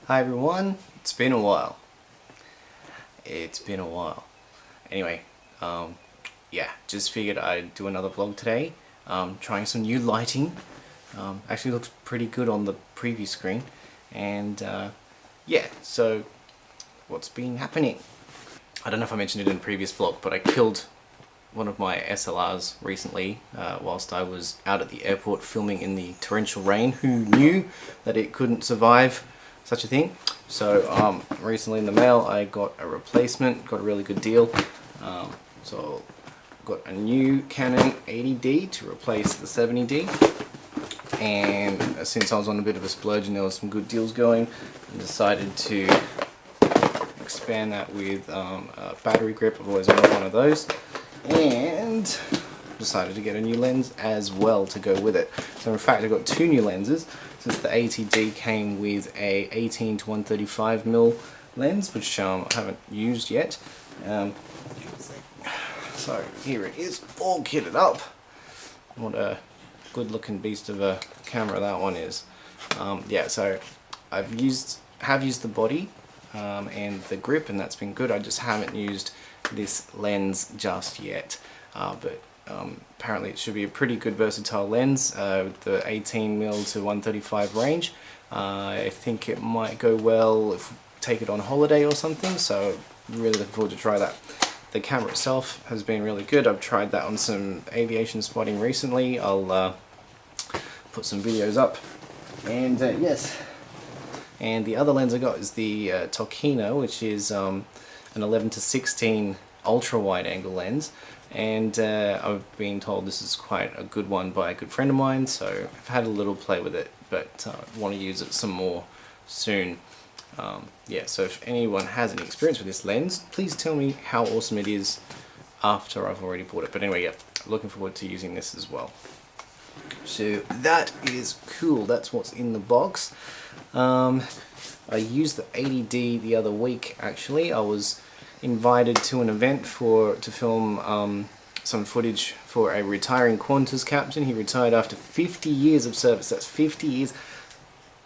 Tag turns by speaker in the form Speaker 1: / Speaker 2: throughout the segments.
Speaker 1: Hi everyone, it's been a while. It's been a while. Anyway, yeah, just figured I'd do another vlog today. Trying some new lighting. Actually looks pretty good on the preview screen. And yeah, so what's been happening? I don't know if I mentioned it in a previous vlog, but I killed one of my SLRs recently whilst I was out at the airport filming in the torrential rain. Who knew that it couldn't survive such a thing? So recently in the mail I got a replacement, got a really good deal. So got a new Canon 80D to replace the 70D, and since I was on a bit of a splurge and there was some good deals going, I decided to expand that with a battery grip. I've always wanted one of those, and decided to get a new lens as well to go with it. So in fact I got two new lenses, since the 80D came with a 18 to 135mm lens, which I haven't used yet. So here it is, all kitted up. What a good looking beast of a camera that one is. Yeah, so have used the body and the grip, and that's been good. I just haven't used this lens just yet, but apparently it should be a pretty good versatile lens with the 18mm to 135 range. I think it might go well if we take it on holiday or something, so really looking forward to try that. The camera itself has been really good. I've tried that on some aviation spotting recently. I'll put some videos up. And yes, and the other lens I got is the Tokina, which is an 11 to 16 ultra wide angle lens, and I've been told this is quite a good one by a good friend of mine, so I've had a little play with it, but want to use it some more soon. Yeah, so if anyone has any experience with this lens, please tell me how awesome it is after I've already bought it. But anyway, yeah, looking forward to using this as well. So that is cool. That's what's in the box. I used the 80D the other week actually. I was invited to an event to film some footage for a retiring Qantas captain. He retired after 50 years of service. That's 50 years.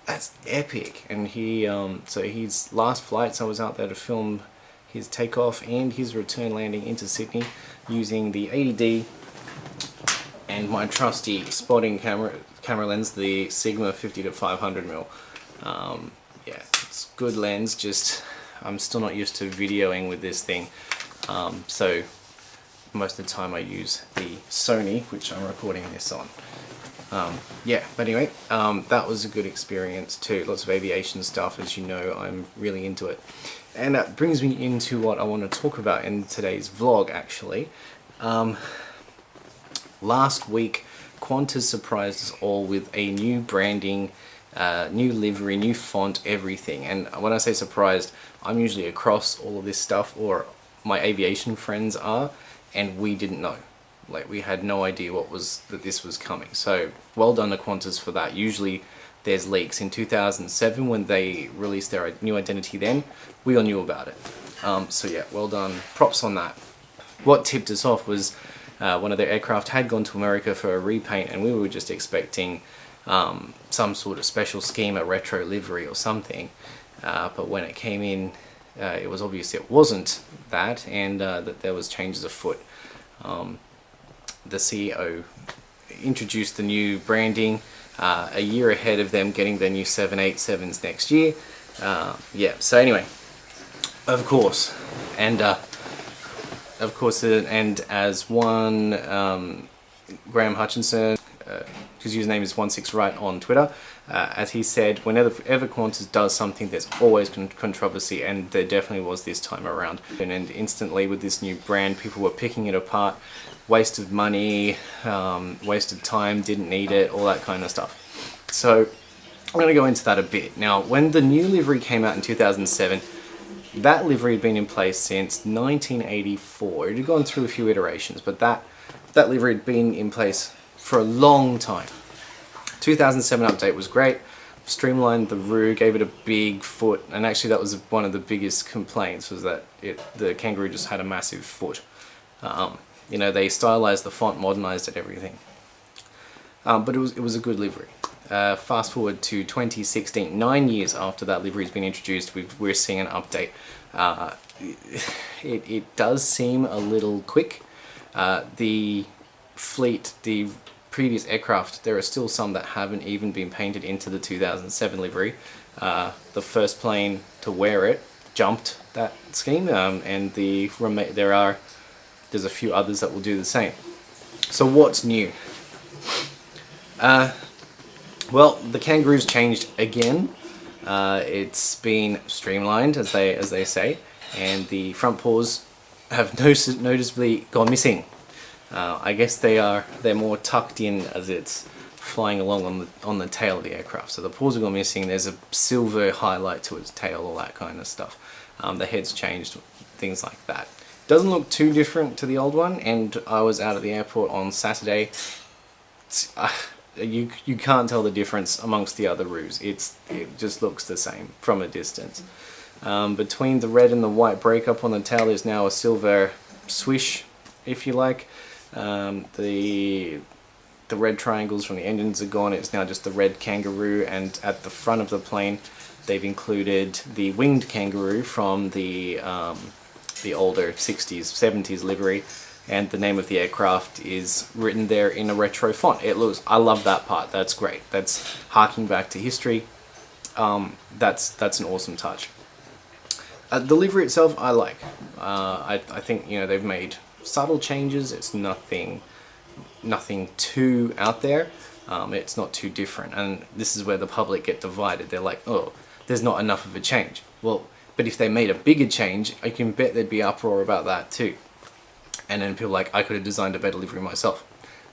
Speaker 1: That's epic. And he so his last flights, I was out there to film his takeoff and his return landing into Sydney using the 80D and my trusty spotting camera lens, the Sigma 50 to 500mm. Yeah, it's good lens, just I'm still not used to videoing with this thing, so most of the time I use the Sony, which I'm recording this on. Yeah, but anyway, that was a good experience too. Lots of aviation stuff, as you know, I'm really into it. And that brings me into what I want to talk about in today's vlog actually. Last week Qantas surprised us all with a new branding, new livery, new font, everything. And when I say surprised, I'm usually across all of this stuff, or my aviation friends are, and we didn't know. Like, we had no idea that this was coming. So well done to Qantas for that. Usually there's leaks. In 2007 when they released their new identity, then we all knew about it. So yeah, well done, props on that. What tipped us off was one of their aircraft had gone to America for a repaint, and we were just expecting some sort of special scheme, a retro livery or something, but when it came in, it was obvious it wasn't that, and that there was changes afoot. The CEO introduced the new branding a year ahead of them getting their new 787s next year. Yeah, so anyway, of course, and as one Graham Hutchinson, whose username is 16right on Twitter, as he said, whenever Qantas does something, there's always controversy, and there definitely was this time around. And instantly with this new brand, people were picking it apart. Waste of money, waste of time, didn't need it, all that kind of stuff. So I'm going to go into that a bit. Now, when the new livery came out in 2007, that livery had been in place since 1984. It had gone through a few iterations, but that livery had been in place for a long time. 2007 update was great, streamlined the roo, gave it a big foot, and actually that was one of the biggest complaints, was that the Kangaroo just had a massive foot. You know, they stylized the font, modernized it, everything. But it was a good livery. fast forward to 2016, 9 years after that livery's been introduced, we're seeing an update. It does seem a little quick. The fleet, the previous aircraft, there are still some that haven't even been painted into the 2007 livery. The first plane to wear it jumped that scheme, and there's a few others that will do the same. So what's new? Well, the Kangaroo's changed again. It's been streamlined, as they say, and the front paws have noticeably gone missing. I guess they're more tucked in as it's flying along on the tail of the aircraft. So the paws have gone missing. There's a silver highlight to its tail, all that kind of stuff. The head's changed, things like that. Doesn't look too different to the old one. And I was out at the airport on Saturday. You can't tell the difference amongst the other roos. It just looks the same from a distance. Between the red and the white breakup on the tail, there's now a silver swish, if you like. The red triangles from the engines are gone. It's now just the red Kangaroo, and at the front of the plane they've included the winged Kangaroo from the older 60s, 70s livery, and the name of the aircraft is written there in a retro font. I love that part. That's great. That's harking back to history. That's an awesome touch. The livery itself I like. I think, you know, they've made subtle changes. It's nothing too out there. It's not too different, and this is where the public get divided. They're like, oh, there's not enough of a change. Well, but if they made a bigger change, I can bet there'd be uproar about that too. And then people are like, I could have designed a better livery myself.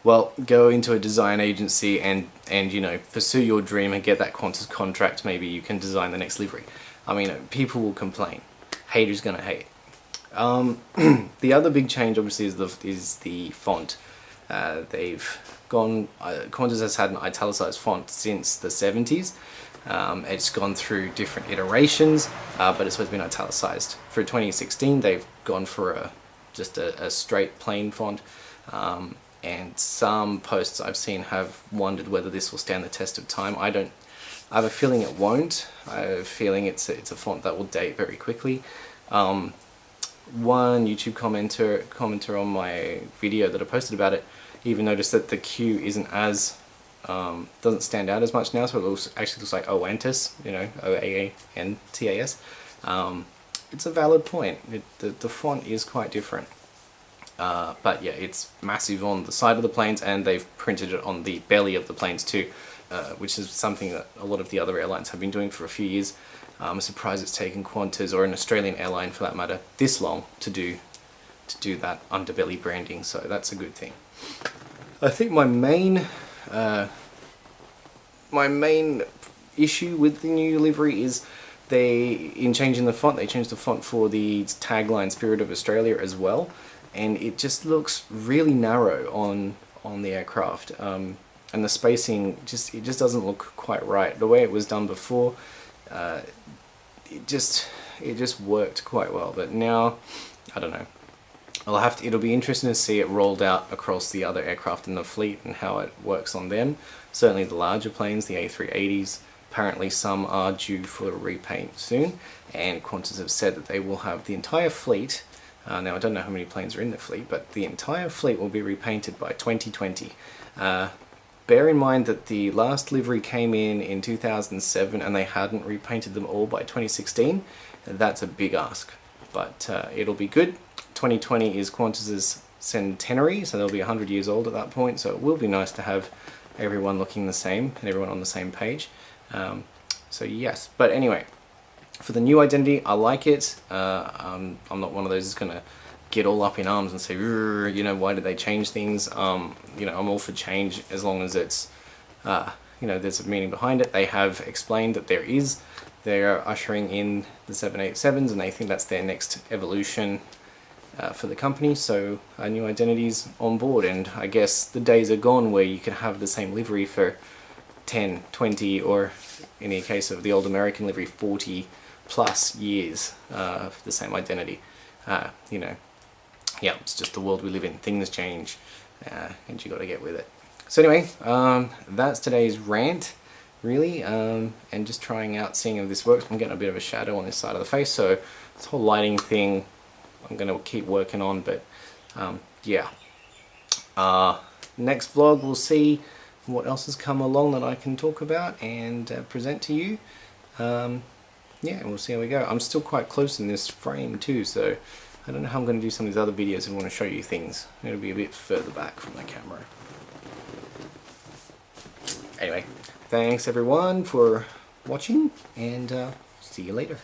Speaker 1: Well, go into a design agency and you know, pursue your dream and get that Qantas contract. Maybe you can design the next livery. I mean, people will complain. Haters gonna hate. The other big change, obviously, is the font. They've gone. Qantas has had an italicized font since the 70s. It's gone through different iterations, but it's always been italicized. For 2016, they've gone for just a straight plain font. And some posts I've seen have wondered whether this will stand the test of time. I have a feeling it won't. I have a feeling it's a font that will date very quickly. One YouTube commenter on my video that I posted about it even noticed that the Q isn't as doesn't stand out as much now, so it actually looks like Oantas, you know, O-A-A-N-T-A-S. It's a valid point. The font is quite different. But yeah, it's massive on the side of the planes, and they've printed it on the belly of the planes too, which is something that a lot of the other airlines have been doing for a few years. I'm surprised it's taken Qantas, or an Australian airline for that matter, this long to do that underbelly branding, so that's a good thing. I think my main issue with the new livery is in changing the font, they changed the font for the tagline Spirit of Australia as well, and it just looks really narrow on the aircraft, and the spacing it just doesn't look quite right. The way it was done before, it just worked quite well, but now I don't know. It'll be interesting to see it rolled out across the other aircraft in the fleet and how it works on them. Certainly the larger planes, the A380s, apparently some are due for a repaint soon, and Qantas have said that they will have the entire fleet. Now I don't know how many planes are in the fleet, but the entire fleet will be repainted by 2020. Bear in mind that the last livery came in 2007 and they hadn't repainted them all by 2016. That's a big ask, but it'll be good. 2020 is Qantas's centenary, so they'll be 100 years old at that point, so it will be nice to have everyone looking the same and everyone on the same page. So yes, but anyway, for the new identity, I like it. I'm not one of those who's gonna get all up in arms and say, you know, why did they change things? You know, I'm all for change as long as it's, you know, there's a meaning behind it. They have explained that they're ushering in the 787s, and they think that's their next evolution for the company, so new identities on board. And I guess the days are gone where you can have the same livery for 10, 20, or in the case of the old American livery, 40 plus years for the same identity. You know, yeah, it's just the world we live in. Things change, and you got to get with it. So anyway, that's today's rant. really, and just trying out, seeing if this works. I'm getting a bit of a shadow on this side of the face, so this whole lighting thing I'm going to keep working on, but yeah. Next vlog we'll see what else has come along that I can talk about and present to you. Yeah, we'll see how we go. I'm still quite close in this frame too, so I don't know how I'm going to do some of these other videos. I want to show you things. It'll be a bit further back from the camera. Anyway, thanks everyone for watching, and see you later.